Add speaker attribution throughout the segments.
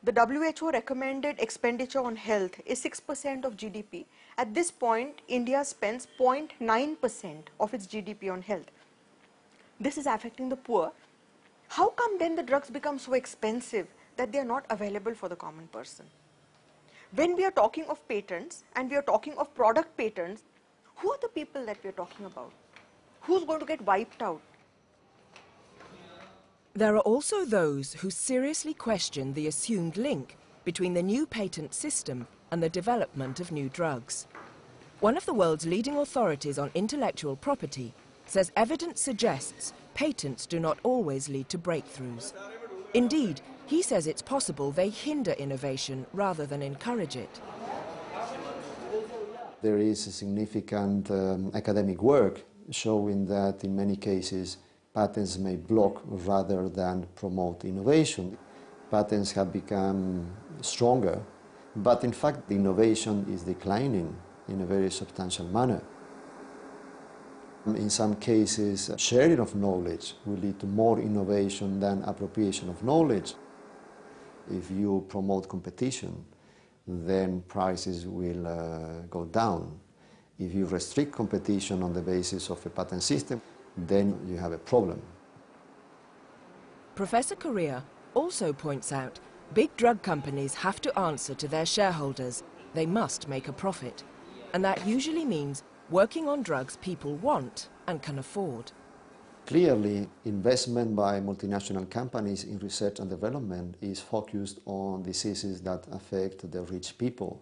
Speaker 1: The WHO recommended expenditure on health is 6% of GDP. At this point, India spends 0.9% of its GDP on health. This is affecting the poor. How come then the drugs become so expensive that they are not available for the common person? When we are talking of patents and we are talking of product patents, who are the people that we are talking about? Who's going to get wiped out?
Speaker 2: There are also those who seriously question the assumed link between the new patent system and the development of new drugs. One of the world's leading authorities on intellectual property says evidence suggests patents do not always lead to breakthroughs. Indeed, he says it's possible they hinder innovation rather than encourage it.
Speaker 3: There is a significant academic work showing that in many cases patents may block rather than promote innovation. Patents have become stronger, but in fact the innovation is declining in a very substantial manner. In some cases, sharing of knowledge will lead to more innovation than appropriation of knowledge. If you promote competition, then prices will go down. If you restrict competition on the basis of a patent system, then you have a problem.
Speaker 2: Professor Correa also points out big drug companies have to answer to their shareholders. They must make a profit. And that usually means working on drugs people want and can afford.
Speaker 3: Clearly, investment by multinational companies in research and development is focused on diseases that affect the rich people.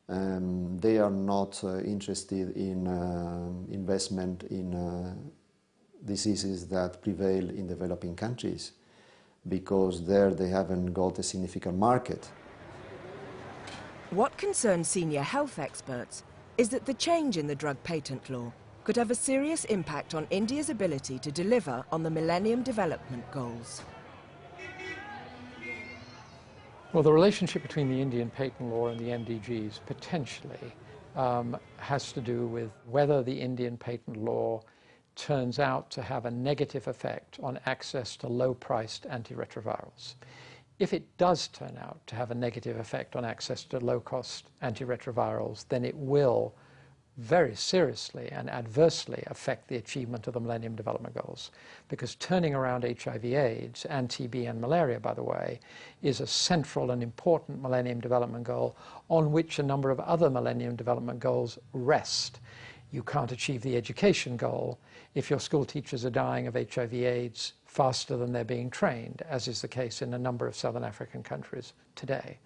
Speaker 3: They are not interested in investment in diseases that prevail in developing countries, because there they haven't got a significant market.
Speaker 2: What concerns senior health experts is that the change in the drug patent law could have a serious impact on India's ability to deliver on the Millennium Development Goals.
Speaker 4: Well, the relationship between the Indian patent law and the MDGs potentially has to do with whether the Indian patent law turns out to have a negative effect on access to low-priced antiretrovirals. If it does turn out to have a negative effect on access to low-cost antiretrovirals, then it will very seriously and adversely affect the achievement of the Millennium Development Goals. Because turning around HIV/AIDS and TB and malaria, by the way, is a central and important Millennium Development Goal on which a number of other Millennium Development Goals rest. You can't achieve the education goal if your school teachers are dying of HIV/AIDS faster than they're being trained, as is the case in a number of Southern African countries today.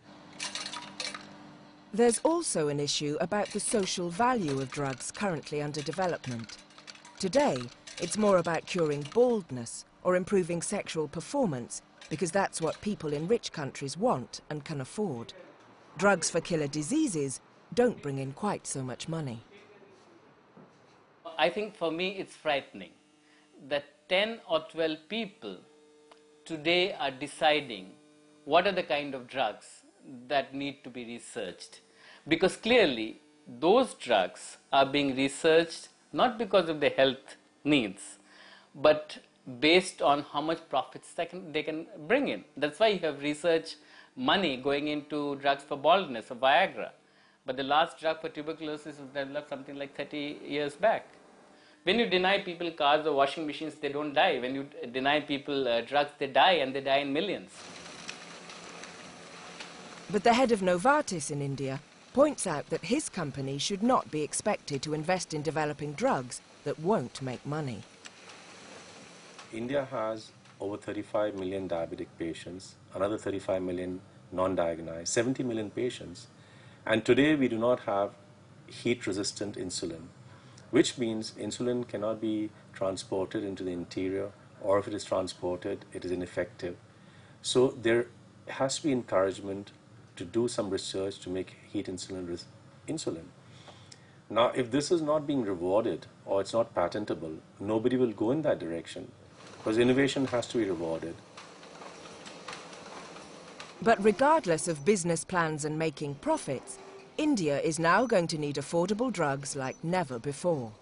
Speaker 2: There's also an issue about the social value of drugs currently under development. Today, it's more about curing baldness or improving sexual performance, because that's what people in rich countries want and can afford. Drugs for killer diseases don't bring in quite so much money.
Speaker 5: I think for me it's frightening that 10 or 12 people today are deciding what are the kind of drugs that need to be researched. Because clearly those drugs are being researched not because of the health needs, but based on how much profits they can bring in. That's why you have research money going into drugs for baldness or Viagra. But the last drug for tuberculosis was developed something like 30 years back. When you deny people cars or washing machines, they don't die. When you deny people drugs, they die, and they die in millions.
Speaker 2: But the head of Novartis in India points out that his company should not be expected to invest in developing drugs that won't make money.
Speaker 6: India has over 35 million diabetic patients, another 35 million non-diagnosed, 70 million patients. And today we do not have heat-resistant insulin, which means insulin cannot be transported into the interior, or if it is transported, it is ineffective. So there has to be encouragement to do some research to make heat insulin. Now, if this is not being rewarded or it's not patentable, nobody will go in that direction, because innovation has to be rewarded.
Speaker 2: But regardless of business plans and making profits, India is now going to need affordable drugs like never before.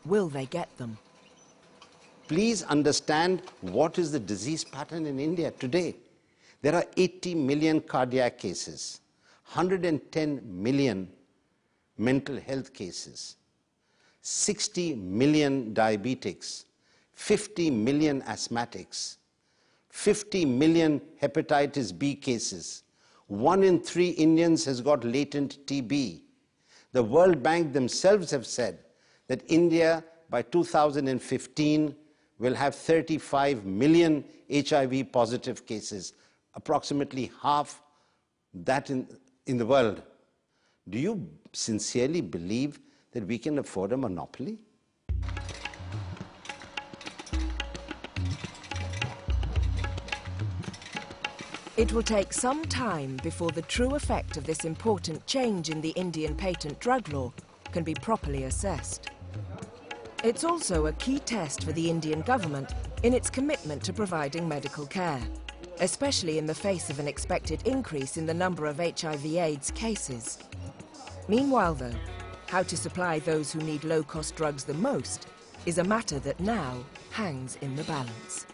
Speaker 2: Will they get them?
Speaker 7: Please understand what is the disease pattern in India today. There are 80 million cardiac cases, 110 million mental health cases, 60 million diabetics, 50 million asthmatics, 50 million hepatitis B cases. 1 in 3 Indians has got latent TB. The World Bank themselves have said that India by 2015 will have 35 million HIV positive cases, approximately half that in the world. Do you sincerely believe that we can afford a monopoly?
Speaker 2: It will take some time before the true effect of this important change in the Indian patent drug law can be properly assessed. It's also a key test for the Indian government in its commitment to providing medical care, especially in the face of an expected increase in the number of HIV/AIDS cases. Meanwhile, though, how to supply those who need low-cost drugs the most is a matter that now hangs in the balance.